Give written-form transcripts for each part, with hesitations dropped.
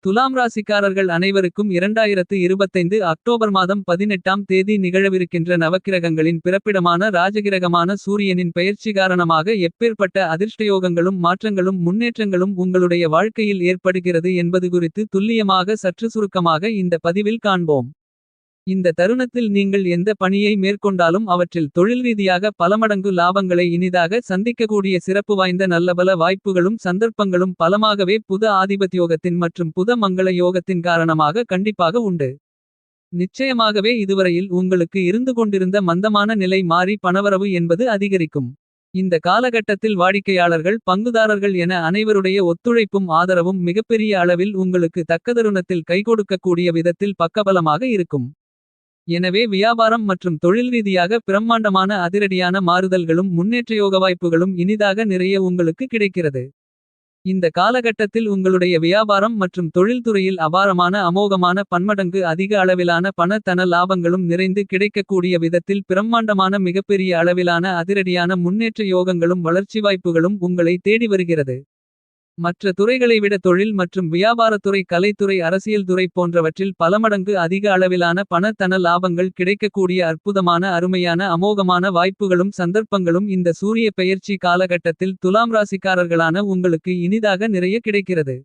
துலாம் ராசிக்காரர்கள் அனைவருக்கும் 2025 அக்டோபர் மாதம் 18ஆம் தேதி நிகழவிருக்கின்ற நவக்கிரகங்களின் பிறப்பிடமான ராஜகிரகமான சூரியனின் பெயர்ச்சி காரணமாக எப்பேற்பட்ட அதிர்ஷ்டயோகங்களும் மாற்றங்களும் முன்னேற்றங்களும் உங்களுடைய வாழ்க்கையில் ஏற்படுகிறது என்பது குறித்து துல்லியமாக சற்று சுருக்கமாக இந்த பதிவில் காண்போம். இந்த தருணத்தில் நீங்கள் எந்த பணியை மேற்கொண்டாலும் அவற்றில் தொழில் ரீதியாக பலமடங்கு லாபங்களை இனிதாக சந்திக்கக்கூடிய சிறப்பு வாய்ந்த நல்லபல வாய்ப்புகளும் சந்தர்ப்பங்களும் பலமாகவே புத ஆதிபத்யோகத்தின் மற்றும் புத மங்கள யோகத்தின் காரணமாக கண்டிப்பாக உண்டு. நிச்சயமாகவே இதுவரையில் உங்களுக்கு இருந்து கொண்டிருந்த மந்தமான நிலை மாறி பணவரவு என்பது அதிகரிக்கும். இந்த காலகட்டத்தில் வாடிக்கையாளர்கள் பங்குதாரர்கள் என அனைவருடைய ஒத்துழைப்பும் ஆதரவும் மிகப்பெரிய அளவில் உங்களுக்கு தக்கதருணத்தில் கைகொடுக்கக்கூடிய விதத்தில் பக்கபலமாக இருக்கும். எனவே வியாபாரம் மற்றும் தொழில் ரீதியாக பிரம்மாண்டமான அதிரடியான மாறுதல்களும் முன்னேற்றயோக வாய்ப்புகளும் இனிதாக நிறைய உங்களுக்கு கிடைக்கிறது. இந்த காலகட்டத்தில் உங்களுடைய வியாபாரம் மற்றும் தொழில்துறையில் அபாரமான அமோகமான பன்மடங்கு அதிக அளவிலான பண தன லாபங்களும் நிறைந்து கிடைக்கக்கூடிய விதத்தில் பிரம்மாண்டமான மிகப்பெரிய அளவிலான அதிரடியான முன்னேற்ற யோகங்களும் வளர்ச்சி வாய்ப்புகளும் உங்களை தேடி வருகிறது. மற்ற துறைகளை விட தொழில் மற்றும் வியாபாரத்துறை கலைத்துறை அரசியல் துறை போன்றவற்றில் பலமடங்கு அதிக அளவிலான பண தன லாபங்கள் கிடைக்கக்கூடிய அற்புதமான அருமையான அமோகமான வாய்ப்புகளும் சந்தர்ப்பங்களும் இந்த சூரிய பெயர்ச்சி காலகட்டத்தில் துலாம் ராசிக்காரர்களான உங்களுக்கு இனிதாக நிறைய கிடைக்கிறது.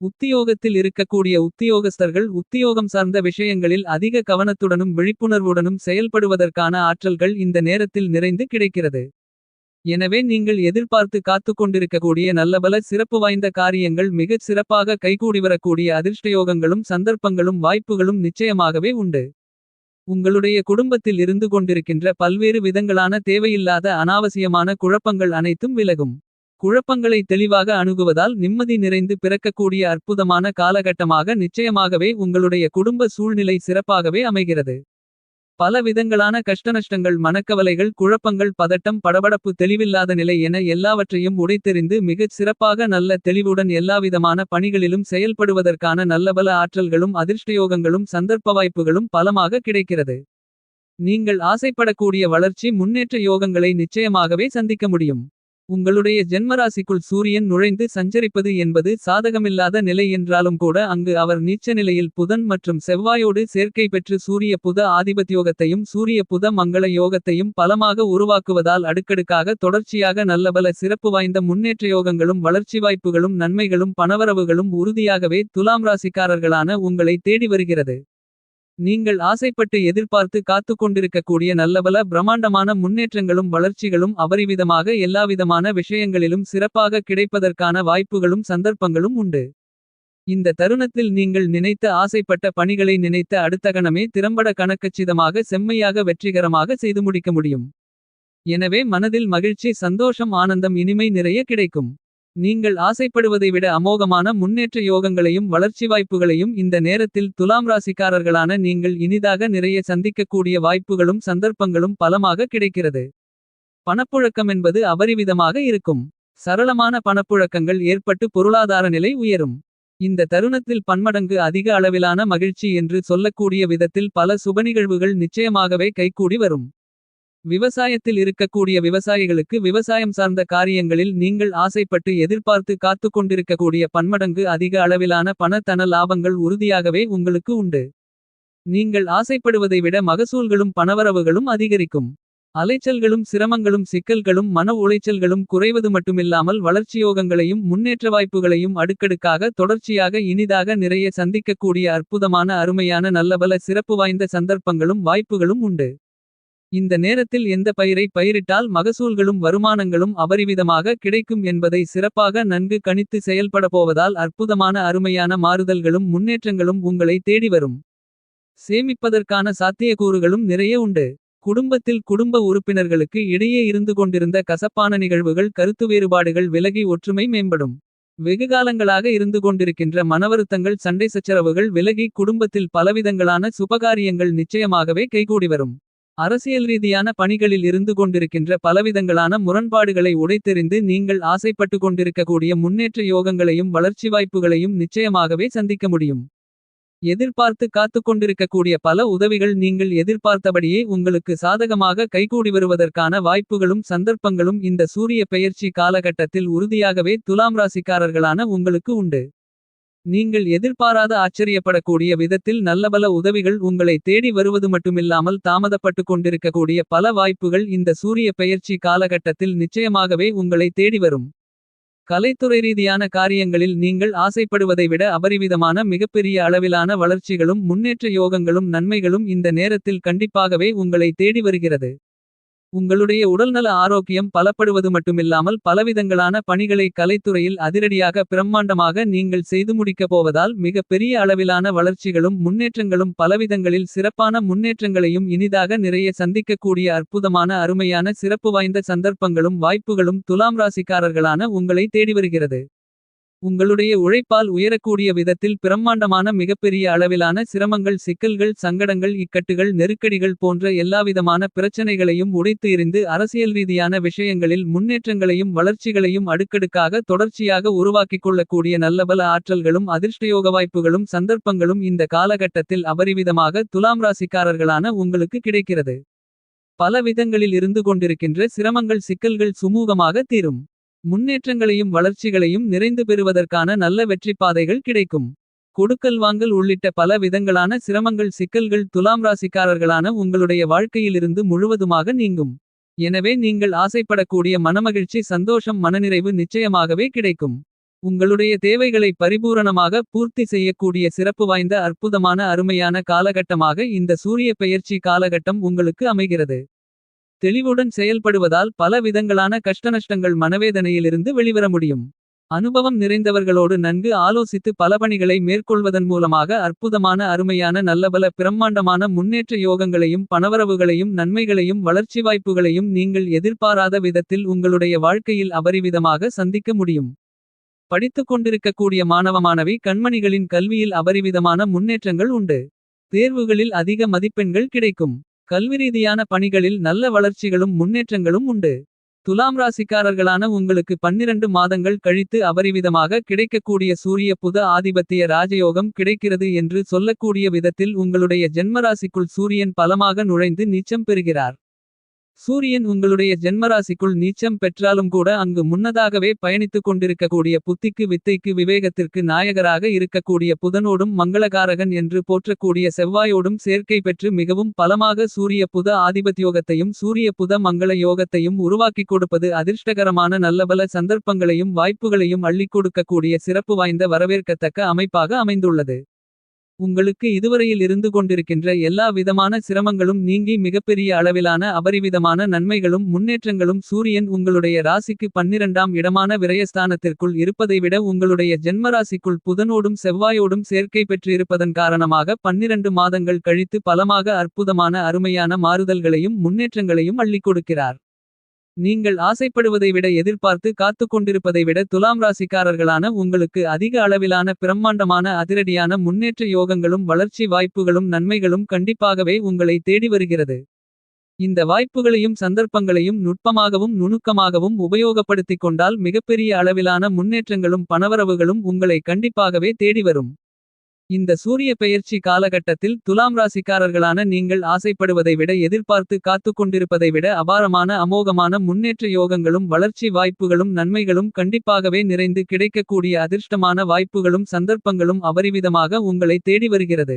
உத்தியோகத்தில் இருக்கக்கூடிய உத்தியோகஸ்தர்கள் உத்தியோகம் சார்ந்த விஷயங்களில் அதிக கவனத்துடனும் விழிப்புணர்வுடனும் செயல்படுவதற்கான ஆற்றல்கள் இந்த நேரத்தில் நிறைந்து கிடைக்கிறது. எனவே நீங்கள் எதிர்பார்த்து காத்துக்கொண்டிருக்கக்கூடிய நல்லபல சிறப்பு வாய்ந்த காரியங்கள் மிகச் சிறப்பாக கைகூடிவரக்கூடிய அதிர்ஷ்டயோகங்களும் சந்தர்ப்பங்களும் வாய்ப்புகளும் நிச்சயமாகவே உண்டு. உங்களுடைய குடும்பத்தில் இருந்து கொண்டிருக்கின்ற பல்வேறு விதங்களான தேவையில்லாத அனாவசியமான குழப்பங்கள் அனைத்தும் விலகும். குழப்பங்களை தெளிவாக அணுகுவதால் நிம்மதி நிறைந்து பிறக்கக்கூடிய அற்புதமான காலகட்டமாக நிச்சயமாகவே உங்களுடைய குடும்ப சூழ்நிலை சிறப்பாகவே அமைகிறது. பல விதங்களான கஷ்டநஷ்டங்கள் மனக்கவலைகள் குழப்பங்கள் பதட்டம் படபடப்பு தெளிவில்லாத நிலை என எல்லாவற்றையும் உடைத்தெறிந்து மிகச் சிறப்பாக நல்ல தெளிவுடன் எல்லாவிதமான பணிகளிலும் செயல்படுவதற்கான நல்லபல ஆற்றல்களும் அதிர்ஷ்டயோகங்களும் சந்தர்ப்ப வாய்ப்புகளும் பலமாக கிடைக்கிறது. நீங்கள் ஆசைப்படக்கூடிய வளர்ச்சி முன்னேற்ற யோகங்களை நிச்சயமாகவே சந்திக்க முடியும். உங்களுடைய ஜென்மராசிக்குள் சூரியன் நுழைந்து சஞ்சரிப்பது என்பது சாதகமில்லாத நிலை என்றாலும் கூட அங்கு அவர் நீச்ச நிலையில் புதன் மற்றும் செவ்வாயோடு சேர்க்கை பெற்று சூரிய புத ஆதிபத்யோகத்தையும் சூரிய புத மங்கள யோகத்தையும் பலமாக உருவாக்குவதால் அடுக்கடுக்காக தொடர்ச்சியாக நல்லபல சிறப்பு வாய்ந்த முன்னேற்ற யோகங்களும் வளர்ச்சி வாய்ப்புகளும் நன்மைகளும் பணவரவுகளும் உறுதியாகவே துலாம் ராசிக்காரர்களான உங்களை தேடி வருகிறது. நீங்கள் ஆசைப்பட்டு எதிர்பார்த்து காத்துக்கொண்டிருக்கக்கூடிய நல்லபல பிரம்மாண்டமான முன்னேற்றங்களும் வளர்ச்சிகளும் அபரிவிதமாக எல்லாவிதமான விஷயங்களிலும் சிறப்பாக கிடைப்பதற்கான வாய்ப்புகளும் சந்தர்ப்பங்களும் உண்டு. இந்த தருணத்தில் நீங்கள் நினைத்த ஆசைப்பட்ட பணிகளை நினைத்த அடுத்த கணமே திறம்பட கணக்கச்சிதமாக செம்மையாக வெற்றிகரமாக செய்து முடிக்க முடியும். எனவே மனதில் மகிழ்ச்சி சந்தோஷம் ஆனந்தம் இனிமை நிறைய கிடைக்கும். நீங்கள் ஆசைப்படுவதை விட அமோகமான முன்னேற்ற யோகங்களையும் வளர்ச்சி வாய்ப்புகளையும் இந்த நேரத்தில் துலாம் ராசிக்காரர்களான நீங்கள் இனிதாக நிறைய சந்திக்கக்கூடிய வாய்ப்புகளும் சந்தர்ப்பங்களும் பலமாக கிடைக்கிறது. பணப்புழக்கம் என்பது அபரிவிதமாக இருக்கும். சரளமான பணப்புழக்கங்கள் ஏற்பட்டு பொருளாதார நிலை உயரும். இந்த தருணத்தில் பன்மடங்கு அதிக அளவிலான மகிழ்ச்சி என்று சொல்லக்கூடிய விதத்தில் பல சுபநிகழ்வுகள் நிச்சயமாகவே கைகூடி வரும். விவசாயத்தில் இருக்கக்கூடிய விவசாயிகளுக்கு விவசாயம் சார்ந்த காரியங்களில் நீங்கள் ஆசைப்பட்டு எதிர்பார்த்து காத்துக்கொண்டிருக்கக்கூடிய பன்மடங்கு அதிக அளவிலான பண தன லாபங்கள் உறுதியாகவே உங்களுக்கு உண்டு. நீங்கள் ஆசைப்படுவதை விட மகசூல்களும் பணவரவுகளும் அதிகரிக்கும். அலைச்சல்களும் சிரமங்களும் சிக்கல்களும் மன உளைச்சல்களும் குறைவது மட்டுமில்லாமல் வளர்ச்சியோகங்களையும் முன்னேற்ற வாய்ப்புகளையும் அடுக்கடுக்காக தொடர்ச்சியாக இனிதாக நிறைய சந்திக்கக்கூடிய அற்புதமான அருமையான நல்லபல சிறப்பு வாய்ந்த சந்தர்ப்பங்களும் வாய்ப்புகளும் உண்டு. இந்த நேரத்தில் எந்த பயிரை பயிரிட்டால் மகசூல்களும் வருமானங்களும் அபரிவிதமாக கிடைக்கும் என்பதை சிறப்பாக நன்கு கணித்து செயல்பட போவதால் அற்புதமான அருமையான மாறுதல்களும் முன்னேற்றங்களும் உங்களை தேடி வரும். சேமிப்பதற்கான சாத்தியக்கூறுகளும் நிறைய உண்டு. குடும்பத்தில் குடும்ப உறுப்பினர்களுக்கு இடையே இருந்து கொண்டிருந்த கசப்பான நிகழ்வுகள் கருத்து வேறுபாடுகள் விலகி ஒற்றுமை மேம்படும். வெகுகாலங்களாக இருந்து கொண்டிருக்கின்ற மனவருத்தங்கள் சண்டை சச்சரவுகள் விலகி குடும்பத்தில் பலவிதங்களான சுபகாரியங்கள் நிச்சயமாகவே கைகூடி வரும். அரசியல் ரீதியான பணிகளில் இருந்து கொண்டிருக்கின்ற பலவிதங்களான முரண்பாடுகளை உடைத்தெறிந்து நீங்கள் ஆசைப்பட்டு கொண்டிருக்கக்கூடிய முன்னேற்ற யோகங்களையும் வளர்ச்சி வாய்ப்புகளையும் நிச்சயமாகவே சந்திக்க முடியும். எதிர்பார்த்து காத்துக்கொண்டிருக்கக்கூடிய பல உதவிகள் நீங்கள் எதிர்பார்த்தபடியே உங்களுக்கு சாதகமாக கைகூடி வருவதற்கான வாய்ப்புகளும் சந்தர்ப்பங்களும் இந்த சூரிய பெயர்ச்சி காலகட்டத்தில் உறுதியாகவே துலாம் ராசிக்காரர்களான உங்களுக்கு உண்டு. நீங்கள் எதிர்பாராத ஆச்சரியப்படக்கூடிய விதத்தில் நல்லபல உதவிகள் உங்களை தேடி வருவது மட்டுமில்லாமல் தாமதப்பட்டு கொண்டிருக்கக்கூடிய பல வாய்ப்புகள் இந்த சூரிய பெயர்ச்சி காலகட்டத்தில் நிச்சயமாகவே உங்களை தேடி வரும். கலைத்துறை ரீதியான காரியங்களில் நீங்கள் ஆசைப்படுவதை விட அபரிவிதமான மிகப்பெரிய அளவிலான வளர்ச்சிகளும் முன்னேற்ற யோகங்களும் நன்மைகளும் இந்த நேரத்தில் கண்டிப்பாகவே உங்களை தேடி வருகிறது. உங்களுடைய உடல்நல ஆரோக்கியம் பலப்படுவது மட்டுமில்லாமல் பலவிதங்களான பணிகளை கலைத்துறையில் அதிரடியாக பிரம்மாண்டமாக நீங்கள் செய்து முடிக்கப் போவதால் மிக பெரிய அளவிலான வளர்ச்சிகளும் முன்னேற்றங்களும் பலவிதங்களில் சிறப்பான முன்னேற்றங்களையும் இனிதாக நிறைய சந்திக்கக்கூடிய அற்புதமான அருமையான சிறப்பு வாய்ந்த சந்தர்ப்பங்களும் வாய்ப்புகளும் துலாம் ராசிக்காரர்களான உங்களை தேடி வருகிறது. உங்களுடைய உழைப்பால் உயரக்கூடிய விதத்தில் பிரம்மாண்டமான மிகப்பெரிய அளவிலான சிரமங்கள் சிக்கல்கள் சங்கடங்கள் இக்கட்டுகள் நெருக்கடிகள் போன்ற எல்லாவிதமான பிரச்சனைகளையும் உடைத்து எறிந்து அரசியல் ரீதியான விஷயங்களில் முன்னேற்றங்களையும் வளர்ச்சிகளையும் அடுக்கடுக்காக தொடர்ச்சியாக உருவாக்கிக் கொள்ளக்கூடிய நல்லபல ஆற்றல்களும் அதிர்ஷ்டயோக வாய்ப்புகளும் சந்தர்ப்பங்களும் இந்த காலகட்டத்தில் அபரிவிதமாக துலாம் ராசிக்காரர்களான உங்களுக்கு கிடைக்கிறது. பல விதங்களில் இருந்து கொண்டிருக்கின்ற சிரமங்கள் சிக்கல்கள் சுமூகமாக தீரும். முன்னேற்றங்களையும் வளர்ச்சிகளையும் நிறைந்து பெறுவதற்கான நல்ல வெற்றிப்பாதைகள் கிடைக்கும். கொடுக்கல் வாங்கல் உள்ளிட்ட பல விதங்களான சிரமங்கள் சிக்கல்கள் துலாம் ராசிக்காரர்களான உங்களுடைய வாழ்க்கையிலிருந்து முழுவதுமாக நீங்கும். எனவே நீங்கள் ஆசைப்படக்கூடிய மனமகிழ்ச்சி சந்தோஷம் மனநிறைவு நிச்சயமாகவே கிடைக்கும். உங்களுடைய தேவைகளை பரிபூரணமாக பூர்த்தி செய்யக்கூடிய சிறப்பு வாய்ந்த அற்புதமான அருமையான காலகட்டமாக இந்த சூரிய பெயர்ச்சி காலகட்டம் உங்களுக்கு அமைகிறது. தெளிவுடன் செயல்படுவதால் பல விதங்களான கஷ்டநஷ்டங்கள் மனவேதனையிலிருந்து வெளிவர முடியும். அனுபவம் நிறைந்தவர்களோடு நன்கு ஆலோசித்து பல பணிகளை மேற்கொள்வதன் மூலமாக அற்புதமான அருமையான நல்லபல பிரம்மாண்டமான முன்னேற்ற யோகங்களையும் பணவரவுகளையும் நன்மைகளையும் வளர்ச்சி வாய்ப்புகளையும் நீங்கள் எதிர்பாராத விதத்தில் உங்களுடைய வாழ்க்கையில் அபரிவிதமாக சந்திக்க முடியும். படித்துக் கொண்டிருக்கக்கூடிய மாணவ மாணவி கண்மணிகளின் கல்வியில் அபரிவிதமான முன்னேற்றங்கள் உண்டு. தேர்வுகளில் அதிக மதிப்பெண்கள் கிடைக்கும். கல்விரீதியான பணிகளில் நல்ல வளர்ச்சிகளும் முன்னேற்றங்களும் உண்டு. துலாம் ராசிக்காரர்களான உங்களுக்கு 12 மாதங்கள் கழித்து அபரிவிதமாக கிடைக்கக்கூடிய சூரிய புத ஆதிபத்திய ராஜயோகம் கிடைக்கிறது என்று சொல்லக்கூடிய விதத்தில் உங்களுடைய ஜென்மராசிக்குள் சூரியன் பலமாக நுழைந்து நீச்சம் பெறுகிறார். சூரியன் உங்களுடைய ஜென்மராசிக்குள் நீச்சம் பெற்றாலும் கூட அங்கு முன்னதாகவே பயணித்துக் கொண்டிருக்கக்கூடிய புத்திக்கு வித்தைக்கு விவேகத்திற்கு நாயகராக இருக்கக்கூடிய புதனோடும் மங்களகாரகன் என்று போற்றக்கூடிய செவ்வாயோடும் சேர்க்கை பெற்று மிகவும் பலமாக சூரிய புத ஆதிபத்தியோகத்தையும் சூரிய புத மங்கள யோகத்தையும் உருவாக்கிக் கொடுப்பது அதிர்ஷ்டகரமான நல்லபல சந்தர்ப்பங்களையும் வாய்ப்புகளையும் அள்ளிக் கொடுக்கக்கூடிய சிறப்பு வாய்ந்த வரவேற்கத்தக்க அமைப்பாக அமைந்துள்ளது. உங்களுக்கு இதுவரையில் இருந்து கொண்டிருக்கின்ற எல்லா விதமான சிரமங்களும் நீங்கி மிகப்பெரிய அளவிலான அபரிவிதமான நன்மைகளும் முன்னேற்றங்களும் சூரியன் உங்களுடைய ராசிக்கு 12ஆம் இடமான விரயஸ்தானத்திற்குள் இருப்பதை விட உங்களுடைய ஜென்மராசிக்குள் புதனோடும் செவ்வாயோடும் சேர்க்கை பெற்றிருப்பதன் காரணமாக 12 மாதங்கள் கழித்து பலமாக அற்புதமான அருமையான மாறுதல்களையும் முன்னேற்றங்களையும் அள்ளிக் கொடுக்கிறார். நீங்கள் ஆசைப்படுவதை விட எதிர்பார்த்து காத்துக் கொண்டிருப்பதை விட துலாம் ராசிக்காரர்களான உங்களுக்கு அதிக அளவிலான பிரம்மாண்டமான அதிரடியான முன்னேற்ற யோகங்களும் வளர்ச்சி வாய்ப்புகளும் நன்மைகளும் கண்டிப்பாகவே உங்களை தேடி வருகிறது. இந்த வாய்ப்புகளையும் சந்தர்ப்பங்களையும் நுட்பமாகவும் நுணுக்கமாகவும் உபயோகப்படுத்திக் கொண்டால் மிகப்பெரிய அளவிலான முன்னேற்றங்களும் பணவரவுகளும் உங்களை கண்டிப்பாகவே தேடி வரும். இந்த சூரிய பெயர்ச்சி காலகட்டத்தில் துலாம் ராசிக்காரர்களான நீங்கள் ஆசைப்படுவதை விட எதிர்பார்த்து காத்துக் கொண்டிருப்பதை விட அபாரமான அமோகமான முன்னேற்ற யோகங்களும் வளர்ச்சி வாய்ப்புகளும் நன்மைகளும் கண்டிப்பாகவே நிறைந்து கிடைக்கக்கூடிய அதிர்ஷ்டமான வாய்ப்புகளும் சந்தர்ப்பங்களும் அபரிவிதமாக உங்களை தேடி வருகிறது.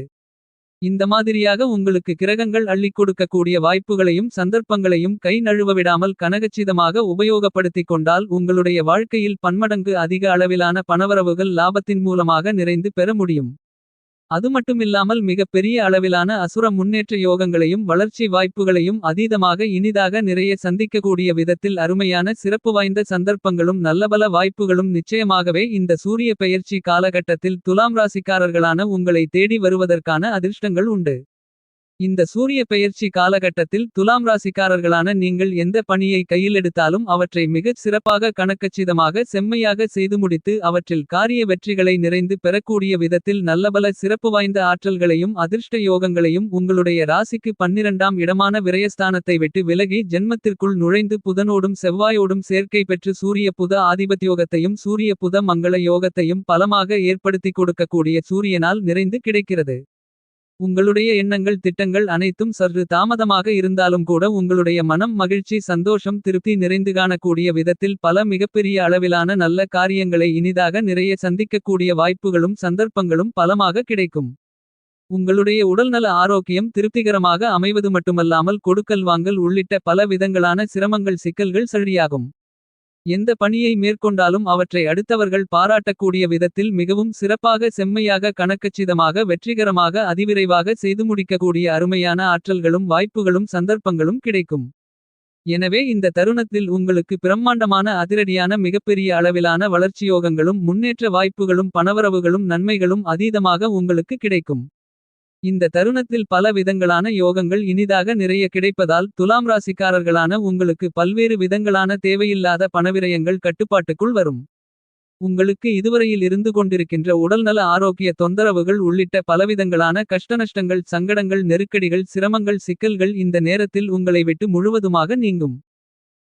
இந்த மாதிரியாக உங்களுக்கு கிரகங்கள் அள்ளிக் கொடுக்கக்கூடிய வாய்ப்புகளையும் சந்தர்ப்பங்களையும் கை நழுவ விடாமல் கனகச்சிதமாக உபயோகப்படுத்திக் கொண்டால் உங்களுடைய வாழ்க்கையில் பன்மடங்கு அதிக அளவிலான பணவரவுகள் லாபத்தின் மூலமாக நிறைந்து பெற முடியும். அதுமட்டுமில்லாமல் மிகப் பெரிய அளவிலான அசுர முன்னேற்ற யோகங்களையும் வளர்ச்சி வாய்ப்புகளையும் அதீதமாக இனிதாக நிறைய சந்திக்கக்கூடிய விதத்தில் அருமையான சிறப்பு வாய்ந்த சந்தர்ப்பங்களும் நல்லபல வாய்ப்புகளும் நிச்சயமாகவே இந்த சூரிய பெயர்ச்சி காலகட்டத்தில் துலாம் ராசிக்காரர்களான உங்களை தேடி வருவதற்கான அதிர்ஷ்டங்கள் உண்டு. இந்த சூரிய பெயர்ச்சி காலகட்டத்தில் துலாம் ராசிக்காரர்களான நீங்கள் எந்த பணியை கையிலெடுத்தாலும் அவற்றை மிகச் சிறப்பாக கணக்கச்சிதமாக செம்மையாக செய்து முடித்து அவற்றில் காரிய வெற்றிகளை நிறைந்து பெறக்கூடிய விதத்தில் நல்லபல சிறப்பு வாய்ந்த ஆற்றல்களையும் அதிர்ஷ்ட யோகங்களையும் உங்களுடைய ராசிக்கு 12ஆம் இடமான விரயஸ்தானத்தை விட்டு விலகி ஜென்மத்திற்குள் நுழைந்து புதனோடும் செவ்வாயோடும் சேர்க்கை பெற்று சூரிய புத ஆதிபத்தியோகத்தையும் சூரிய புத மங்கள யோகத்தையும் பலமாக ஏற்படுத்திக் கொடுக்கக்கூடிய சூரியனால் நிறைந்து கிடைக்கிறது. உங்களுடைய எண்ணங்கள் திட்டங்கள் அனைத்தும் சற்று தாமதமாக இருந்தாலும் கூட உங்களுடைய மனம் மகிழ்ச்சி சந்தோஷம் திருப்தி நிறைந்து காணக்கூடிய விதத்தில் பல மிகப்பெரிய அளவிலான நல்ல காரியங்களை இனிதாக நிறைய சந்திக்கக்கூடிய வாய்ப்புகளும் சந்தர்ப்பங்களும் பலமாக கிடைக்கும். உங்களுடைய உடல்நல ஆரோக்கியம் திருப்திகரமாக அமைவது மட்டுமல்லாமல் கொடுக்கல் வாங்கல் உள்ளிட்ட பல விதங்களான சிரமங்கள் சிக்கல்கள் சரியாகும். எந்த பணியை மேற்கொண்டாலும் அவற்றை அடுத்தவர்கள் பாராட்டக்கூடிய விதத்தில் மிகவும் சிறப்பாக செம்மையாக கணக்கச்சிதமாக வெற்றிகரமாக அதிவிரைவாக செய்து முடிக்கக்கூடிய அருமையான ஆற்றல்களும் வாய்ப்புகளும் சந்தர்ப்பங்களும் கிடைக்கும். எனவே இந்த தருணத்தில் உங்களுக்கு பிரம்மாண்டமான அதிரடியான மிகப்பெரிய அளவிலான வளர்ச்சியோகங்களும் முன்னேற்ற வாய்ப்புகளும் பணவரவுகளும் நன்மைகளும் அதீதமாக உங்களுக்கு கிடைக்கும். இந்த தருணத்தில் பல விதங்களான யோகங்கள் இனிதாக நிறைய கிடைப்பதால் துலாம் ராசிக்காரர்களான உங்களுக்கு பல்வேறு விதங்களான தேவையில்லாத பணவிரயங்கள் கட்டுப்பாட்டுக்குள் வரும். உங்களுக்கு இதுவரையில் இருந்து கொண்டிருக்கின்ற உடல்நல ஆரோக்கிய தொந்தரவுகள் உள்ளிட்ட பலவிதங்களான கஷ்டநஷ்டங்கள் சங்கடங்கள் நெருக்கடிகள் சிரமங்கள் சிக்கல்கள் இந்த நேரத்தில் உங்களை விட்டு முழுவதுமாக நீங்கும்.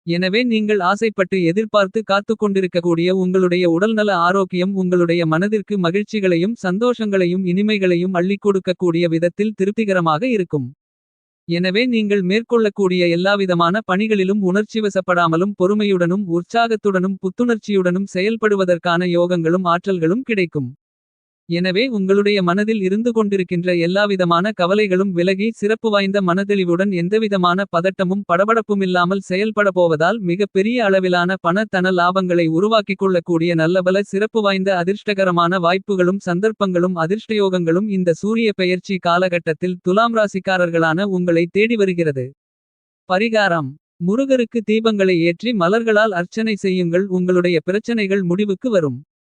எனவே நீங்கள் ஆசைப்பட்டு எதிர்பார்த்து காத்துக் கொண்டிருக்கக்கூடிய உங்களுடைய உடல்நல ஆரோக்கியம் உங்களுடைய மனதிற்கு மகிழ்ச்சிகளையும் சந்தோஷங்களையும் இனிமைகளையும் அள்ளிக் கொடுக்கக்கூடிய விதத்தில் திருப்திகரமாக இருக்கும். எனவே நீங்கள் மேற்கொள்ளக்கூடிய எல்லாவிதமான பணிகளிலும் உணர்ச்சிவசப்படாமலும் பொறுமையுடனும் உற்சாகத்துடனும் புத்துணர்ச்சியுடனும் செயல்படுவதற்கான யோகங்களும் ஆற்றல்களும் கிடைக்கும். எனவே உங்களுடைய மனதில் இருந்து கொண்டிருக்கின்ற எல்லாவிதமான கவலைகளும் விலகி சிறப்பு வாய்ந்த மனதெளிவுடன் எந்தவிதமான பதட்டமும் படபடப்புமில்லாமல் செயல்பட போவதால் மிக பெரிய அளவிலான பண தன லாபங்களை உருவாக்கிக் கொள்ளக்கூடிய நல்லபல சிறப்பு வாய்ந்த அதிர்ஷ்டகரமான வாய்ப்புகளும் சந்தர்ப்பங்களும் அதிர்ஷ்டயோகங்களும் இந்த சூரிய பெயர்ச்சி காலகட்டத்தில் துலாம் ராசிக்காரர்களான உங்களை தேடி வருகிறது. பரிகாரம்: முருகருக்கு தீபங்களை ஏற்றி மலர்களால் அர்ச்சனை செய்யுங்கள். உங்களுடைய பிரச்சனைகள் முடிவுக்கு வரும்.